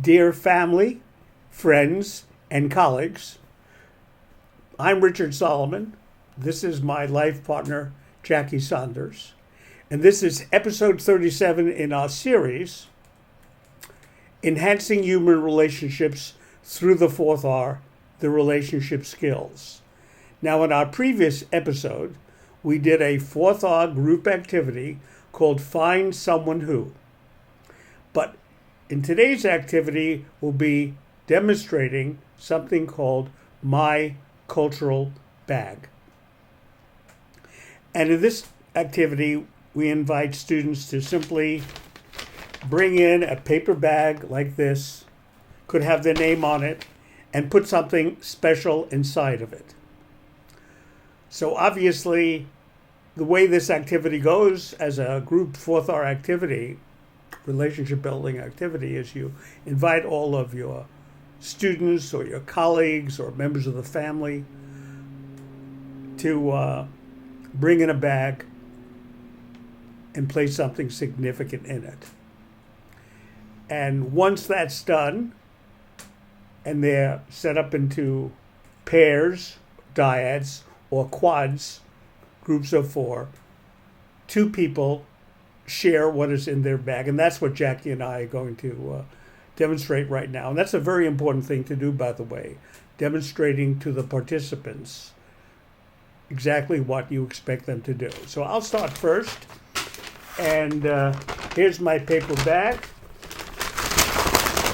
Dear family, friends, and colleagues, I'm Richard Solomon. This is my life partner, Jackie Saunders. And this is episode 37 in our series, Enhancing Human Relationships Through the Fourth R, the Relationship Skills. Now, in our previous episode, we did a fourth R group activity called Find Someone Who. But in today's activity, we'll be demonstrating something called My Cultural Bag. And in this activity, we invite students to simply bring in a paper bag like this, could have their name on it, and put something special inside of it. So obviously, the way this activity goes as a group fourth R activity, relationship building activity, is you invite all of your students or your colleagues or members of the family to bring in a bag and place something significant in it. And once that's done, and they're set up into pairs, dyads, or quads, groups of four, two people share what is in their bag. And that's what Jackie and I are going to demonstrate right now. And that's a very important thing to do, by the way, demonstrating to the participants exactly what you expect them to do. So I'll start first. And here's my paper bag.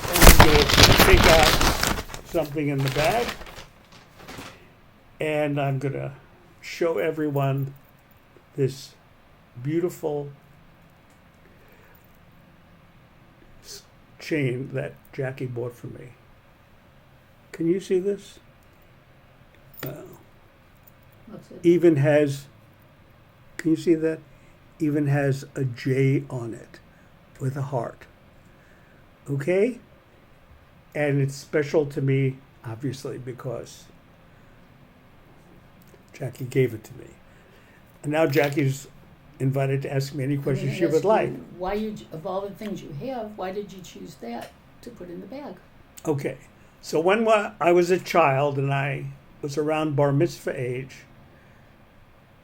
And I'm going to take out something in the bag. And I'm going to show everyone this beautiful chain that Jackie bought for me. Can you see this? What's it? Even has, can you see that? Even has a J on it with a heart. Okay? And it's special to me, obviously, because Jackie gave it to me. And now Jackie's invited to ask me any questions she would like. Why of all the things you have, why did you choose that to put in the bag? Okay. So when I was a child and I was around bar mitzvah age,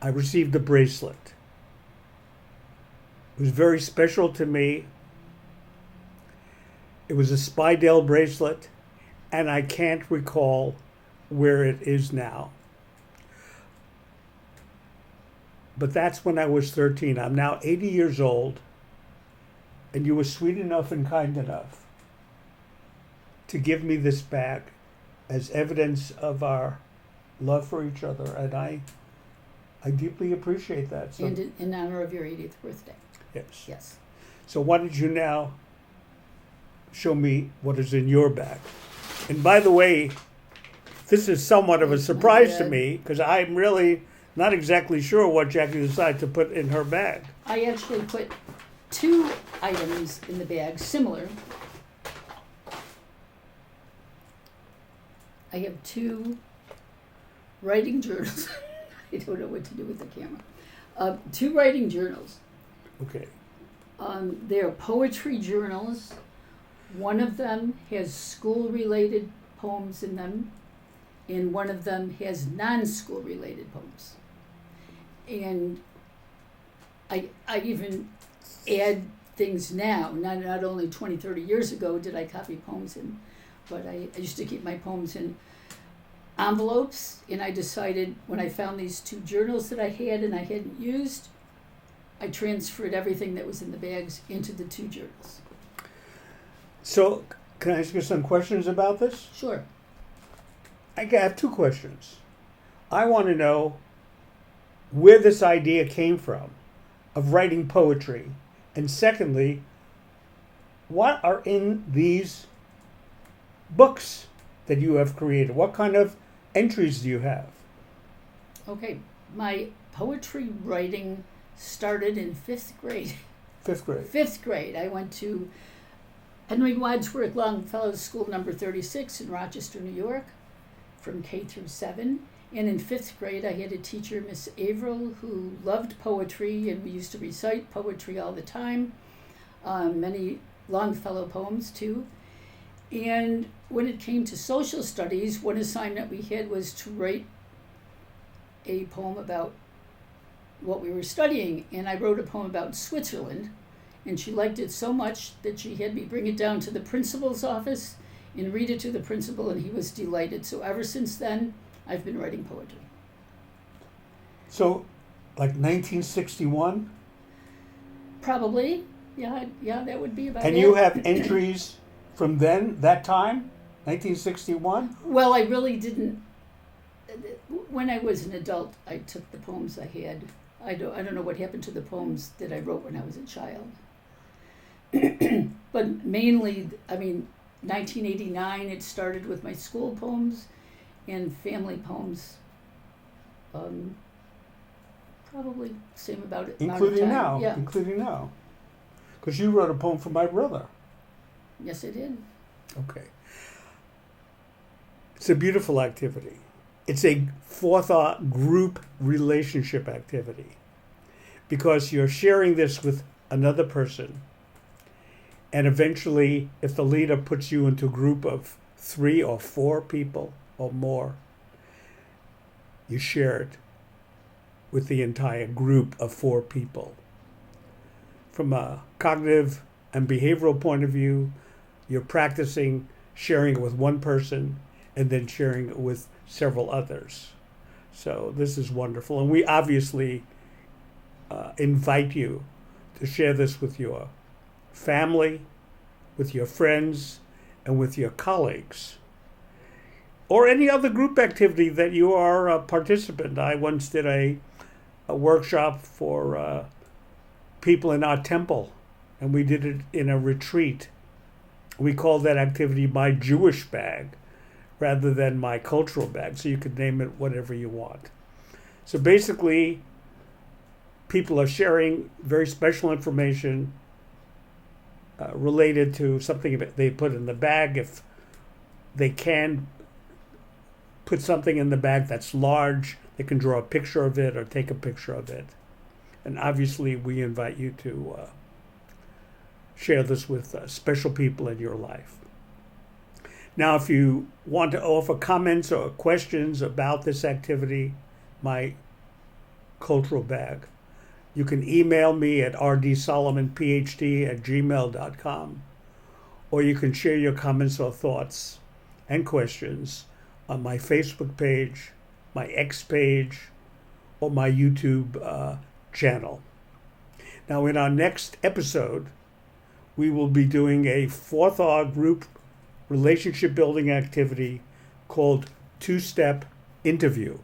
I received a bracelet. It was very special to me. It was a Spidell bracelet, and I can't recall where it is now. But that's when I was 13. I'm now 80 years old, and you were sweet enough and kind enough to give me this bag as evidence of our love for each other, and I deeply appreciate that. So, And in honor of your 80th birthday. yes. Yes. So why don't you now show me what is in your bag? And by the way, this is somewhat of a surprise to me because I'm really not exactly sure what Jackie decided to put in her bag. I actually put two items in the bag, similar. I have two writing journals. I don't know what to do with the camera. Two writing journals. Okay. They're poetry journals. One of them has school-related poems in them, and one of them has non-school related poems. And I even add things now. Not only 20, 30 years ago did I copy poems in, but I used to keep my poems in envelopes, and I decided when I found these two journals that I had and I hadn't used, I transferred everything that was in the bags into the two journals. So can I ask you some questions about this? Sure. I have two questions. I want to know where this idea came from of writing poetry. And secondly, what are in these books that you have created? What kind of entries do you have? Okay, my poetry writing started in fifth grade. Fifth grade. Fifth grade, I went to Henry Wadsworth Longfellow School number 36 in Rochester, New York, from K through 7. And in fifth grade, I had a teacher, Miss Averill, who loved poetry, and we used to recite poetry all the time, many Longfellow poems too. And when it came to social studies, one assignment we had was to write a poem about what we were studying. And I wrote a poem about Switzerland. And she liked it so much that she had me bring it down to the principal's office and read it to the principal, and he was delighted. So ever since then, I've been writing poetry. So, like 1961? Probably. Yeah, that would be about it. And you have entries from then, that time? 1961? Well, I really didn't. When I was an adult, I took the poems I had. I don't know what happened to the poems that I wrote when I was a child. But mainly, 1989, it started with my school poems and family poems. Probably same about it. Including now. Yeah. Including now. Because you wrote a poem for my brother. Yes, I did. Okay. It's a beautiful activity. It's a forethought group relationship activity because you're sharing this with another person. And eventually, if the leader puts you into a group of 3 or 4 people or more, you share it with the entire group of 4 people. From a cognitive and behavioral point of view, you're practicing sharing it with one person and then sharing it with several others. So this is wonderful. And we obviously invite you to share this with your family, with your friends, and with your colleagues. Or any other group activity that you are a participant. I once did a workshop for people in our temple, and we did it in a retreat. We called that activity My Jewish Bag rather than My Cultural Bag, so you could name it whatever you want. So basically, people are sharing very special information related to something that they put in the bag. If they can put something in the bag that's large, they can draw a picture of it or take a picture of it. And obviously, we invite you to share this with special people in your life. Now, if you want to offer comments or questions about this activity, My Cultural Bag, you can email me at rdsolomonphd@gmail.com, or you can share your comments or thoughts and questions on my Facebook page, my X page, or my YouTube channel. Now, in our next episode, we will be doing a forethought group relationship building activity called 2-Step Interview.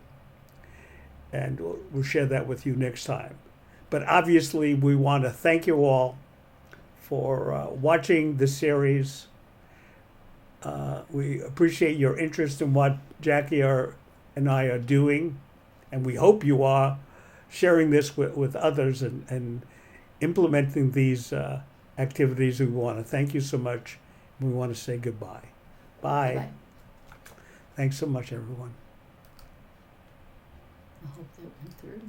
And we'll share that with you next time. But obviously, we want to thank you all for watching this series. We appreciate your interest in what Jackie and I are doing, and we hope you are sharing this with others and implementing these activities. We want to thank you so much. We want to say goodbye. Bye. Bye. Thanks so much, everyone. I hope that went through.